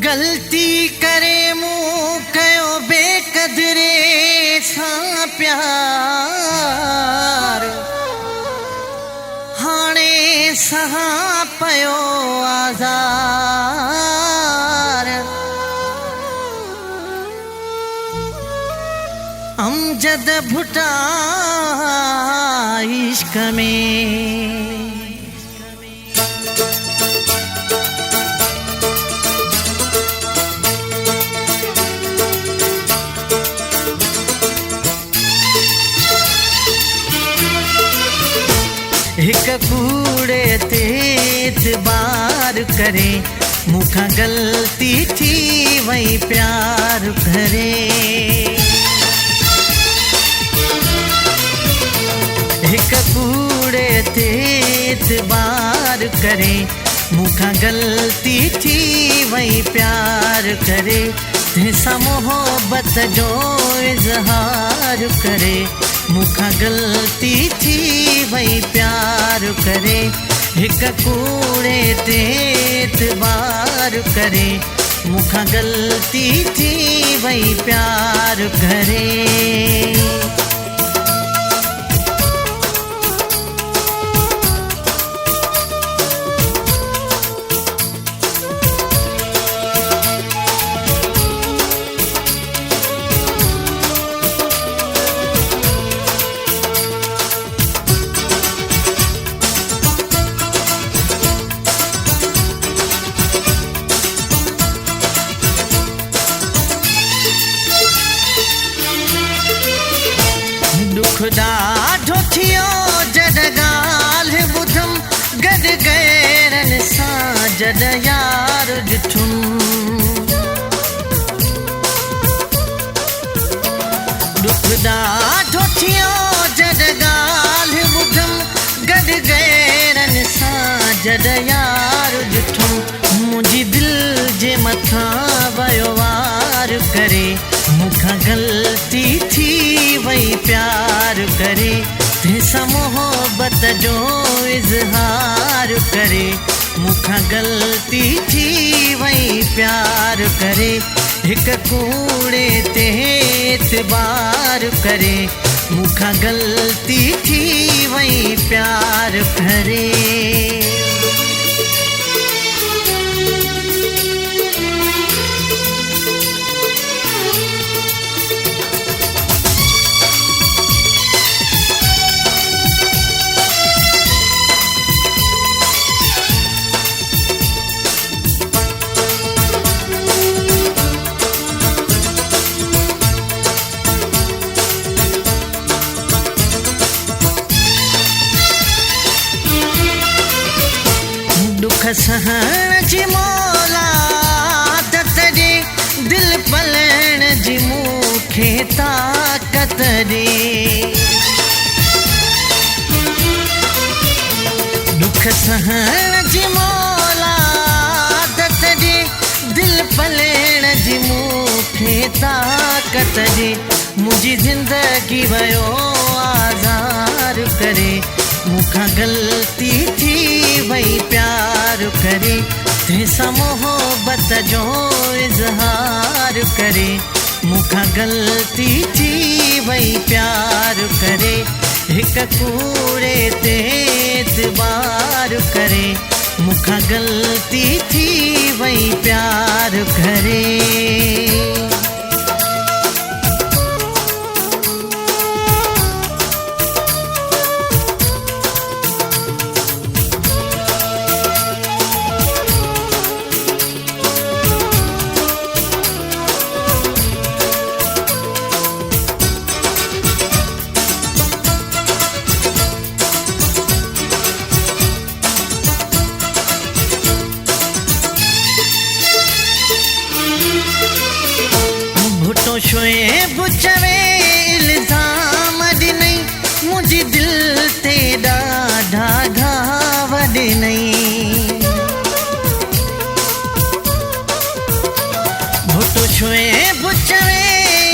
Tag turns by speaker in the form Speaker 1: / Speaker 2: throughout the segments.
Speaker 1: गलती करे मूं कयो बेक़दरे सां प्यार हाणे सहा पयो आज़ार अमजद भुटा इश्क में हिक कूड़े ते एतबार करे मूंखां ग़लती थी वई प्यार करे हिक कूड़े ते एतबार करे मूंखां ग़लती थी वई प्यार करे तंहिंसां मोहब्बत जो इज़हार करे मूंखां ग़लती थी वई प्यार करे हिक कूड़े ते एतबार करे मूंखां ग़लती थी वई प्यार करे ॾाढो थियो जॾहिं ॻाल्हि ॿुधम गॾु गैरनि सां जॾहिं यार ॾिठुम दुख ॾाढो थियो जॾहिं ॻाल्हि ॿुधम गॾु गैरनि सां जॾहिं यार ॾिठुम मुंहिंजी दिलि जे मथां वियो वार करे मूंखां ग़लती थी वई प्यार करे तंहिंसां मोहब्बत जो इज़हार करे मूंखां ग़लती थी वई प्यार करे हिक कूड़े ते एतबार करे मूंखां ग़लती थी वई प्यार करे दुख सहण जी मौलादत ॾे दिलि पलण जी मूंखे ताक़त ॾे दुख सहण जी मौलादत ॾे दिलि पलण जी मूंखे ताक़त ॾे मुंहिंजी ज़िंदगी वियो आज़ार करे मूंखां ग़लती थी वई प्यार करे तंहिंसां मोहब्बत जो इज़हार करे मूंखां ग़लती थी वई प्यार करे हिक कूड़े ते एतबार करे मूंखां ग़लती थी वई प्यार करे शोएब चवे इल्ज़ाम ॾिनई मुंहिंजी दिलि ते ॾाढा घाव ॾिनई भुटो शोएब चवे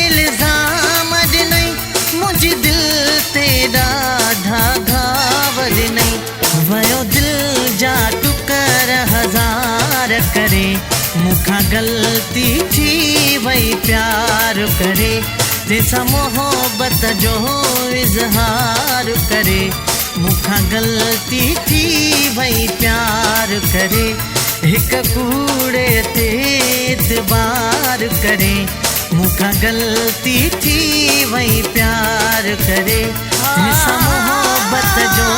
Speaker 1: इल्ज़ाम ॾिनई मुंहिंजी दिलि ते ॾाढा घाव ॾिनई वियो दिलि जा टुकर हज़ार करे मूंखां ग़लती थी वई प्यार करे, जंहिंसां मोहब्बत जो इज़हार करे। मूंखां ग़लती थी वई प्यार करे, हिक कूड़े ते एतबार करे। मूंखां ग़लती थी वई प्यार करे, जंहिंसां मोहब्बत जो